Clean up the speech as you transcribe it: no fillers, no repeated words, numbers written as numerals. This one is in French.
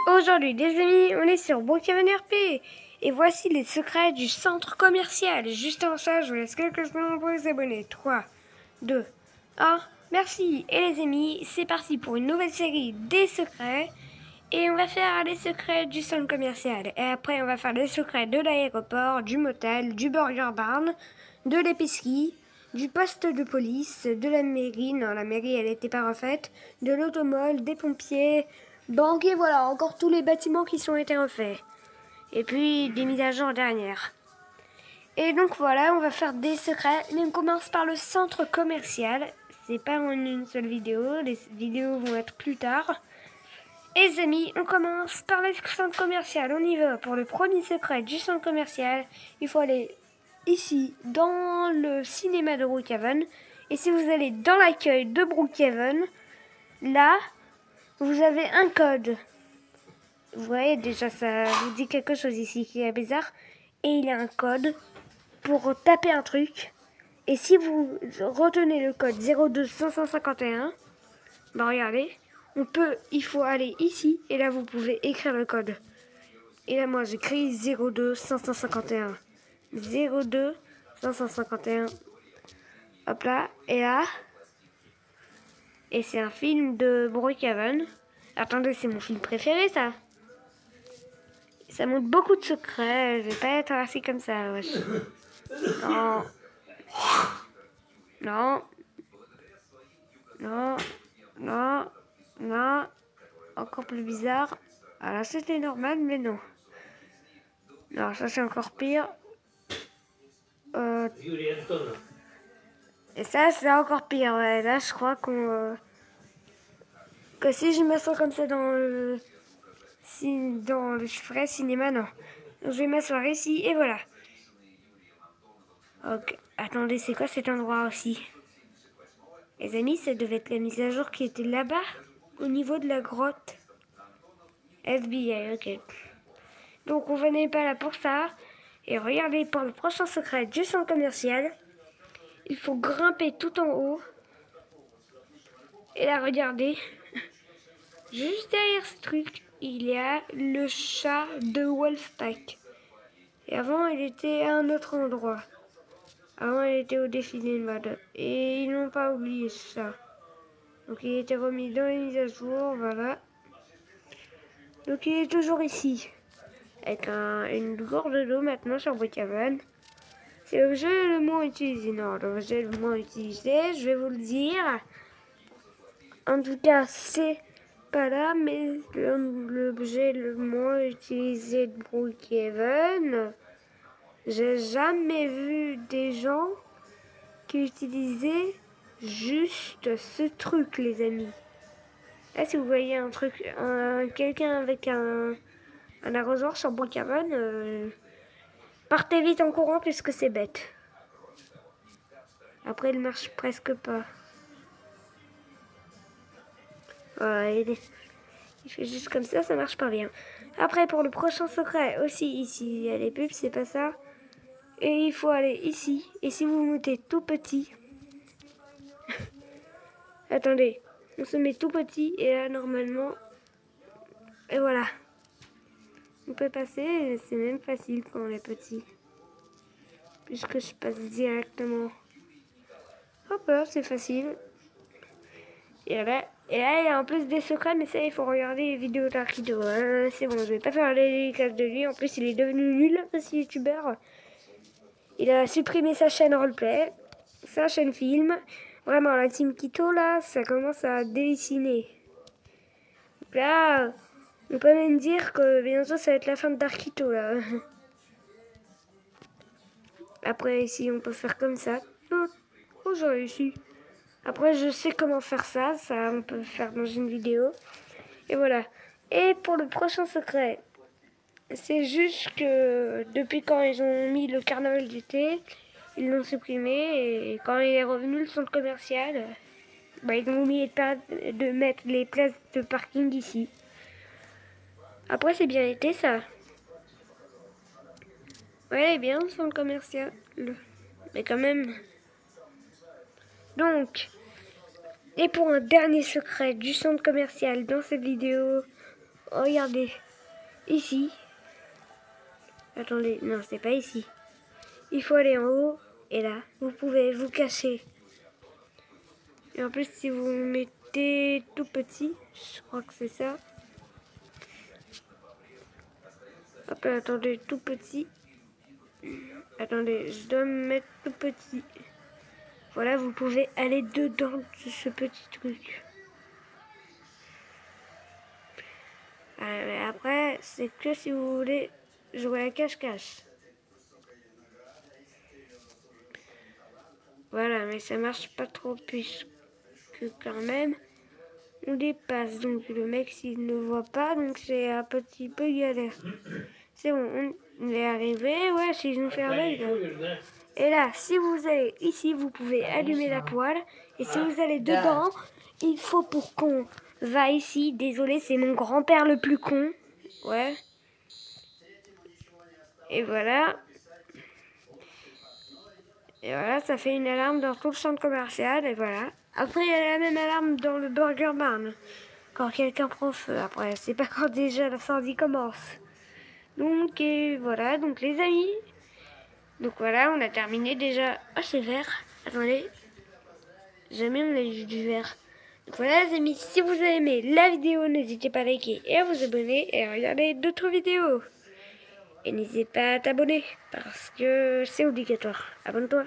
Aujourd'hui les amis, on est sur Brookhaven RP et voici les secrets du centre commercial. Juste avant ça, je vous laisse quelques secondes pour vous abonner. 3, 2, 1, merci. Et les amis, c'est parti pour une nouvelle série des secrets. Et on va faire les secrets du centre commercial. Et après on va faire les secrets de l'aéroport, du motel, du burger barn, de l'épicerie, du poste de police, de la mairie, non la mairie elle était pas refaite, de l'automole, des pompiers, banque et voilà, encore tous les bâtiments qui sont été refaits. Et puis des mises à jour dernières. Et donc voilà, on va faire des secrets, mais on commence par le centre commercial. C'est pas en une seule vidéo, les vidéos vont être plus tard. Et les amis, on commence par le centre commercial. On y va pour le premier secret du centre commercial. Il faut aller ici, dans le cinéma de Brookhaven. Et si vous allez dans l'accueil de Brookhaven, là, vous avez un code. Vous voyez déjà, ça vous dit quelque chose ici qui est bizarre. Et il y a un code pour taper un truc. Et si vous retenez le code 02551, bah regardez, il faut aller ici, et là vous pouvez écrire le code. Et là moi j'écris 02551. 02551. Hop là, et là. Et c'est un film de Brookhaven. Attendez, c'est mon film préféré ça. Ça montre beaucoup de secrets, je vais pas être assis comme ça, wesh. Non. Non. Non. Non. Non. Encore plus bizarre. Ah là c'était normal, mais non. Non, ça c'est encore pire. Et ça c'est encore pire. Ouais. Là je crois qu'on... que si je me sens comme ça dans le vrai cinéma, non. Donc, je vais m'asseoir ici et voilà. Ok. Attendez, c'est quoi cet endroit aussi? Les amis, ça devait être la mise à jour qui était là-bas, au niveau de la grotte. FBI, ok. Donc on venait pas là pour ça. Et regardez, pour le prochain secret du centre commercial, il faut grimper tout en haut. Et là, regardez, juste derrière ce truc, il y a le chat de Wolfpack. Et avant, il était à un autre endroit. Avant, il était au défilé de mode. Et ils n'ont pas oublié ça. Donc il était remis dans les mises à jour, voilà. Donc il est toujours ici. Avec une gourde d'eau maintenant sur Brookhaven. C'est l'objet le moins utilisé. Non, l'objet le moins utilisé, je vais vous le dire. En tout cas, c'est pas là, mais l'objet le moins utilisé de Brookhaven. J'ai jamais vu des gens qui utilisaient juste ce truc, les amis. Là, si vous voyez un truc, quelqu'un avec un arrosoir sur Brookhaven, partez vite en courant puisque c'est bête. Après, il marche presque pas. Voilà, il fait juste comme ça marche pas bien. Après, pour le prochain secret, aussi ici, il y a les pubs, c'est pas ça. Et il faut aller ici. Et si vous montez tout petit... Attendez, on se met tout petit et là, normalement... Et voilà. On peut passer, c'est même facile quand on est petit. Puisque je passe directement. Hop là, c'est facile. Et là, il y a en plus des secrets, mais ça, il faut regarder les vidéos d'Arkido. C'est bon, je vais pas faire les dédicaces de lui. En plus, il est devenu nul, ce youtubeur. Il a supprimé sa chaîne roleplay, sa chaîne film. Vraiment, la team Kito, là, ça commence à dessiner. Donc là, on peut même dire que bientôt, ça va être la fin de Darkito, là. Après, ici, on peut faire comme ça. Oh, j'ai réussi. Après, je sais comment faire ça. Ça, on peut le faire dans une vidéo. Et voilà. Et pour le prochain secret, c'est juste que depuis quand ils ont mis le carnaval d'été, ils l'ont supprimé. Et quand il est revenu le centre commercial, bah, ils ont oublié de mettre les places de parking ici. Après, c'est bien été ça. Ouais, bien le centre commercial. Mais quand même. Donc, Et pour un dernier secret du centre commercial dans cette vidéo, regardez, ici, attendez, non c'est pas ici, il faut aller en haut, et là, vous pouvez vous cacher. Et en plus, si vous mettez tout petit, je crois que c'est ça. Hop, attendez, tout petit. Attendez, je dois me mettre tout petit. Voilà, vous pouvez aller dedans de ce petit truc. Mais après, c'est que si vous voulez jouer à cache-cache. Voilà, mais ça marche pas trop puisque quand même on dépasse. Donc le mec s'il ne voit pas, donc c'est un petit peu galère. C'est bon, on est arrivé. Ouais, s'ils nous fait un bug. Et là, si vous allez ici, vous pouvez allumer la poêle. Et si vous allez dedans, il faut pour qu'on va ici. Désolé, c'est mon grand-père le plus con. Ouais. Et voilà. Et voilà, ça fait une alarme dans tout le centre commercial. Et voilà. Après, il y a la même alarme dans le Burger Barn. Quand quelqu'un prend feu. Après, c'est pas quand déjà l'incendie commence. Donc, et voilà. Donc, les amis. Donc voilà, on a terminé déjà. Ah, c'est vert. Attendez. Jamais on a eu du vert. Donc voilà, les amis. Si vous avez aimé la vidéo, n'hésitez pas à liker et à vous abonner. Et à regarder d'autres vidéos. Et n'hésitez pas à t'abonner. Parce que c'est obligatoire. Abonne-toi.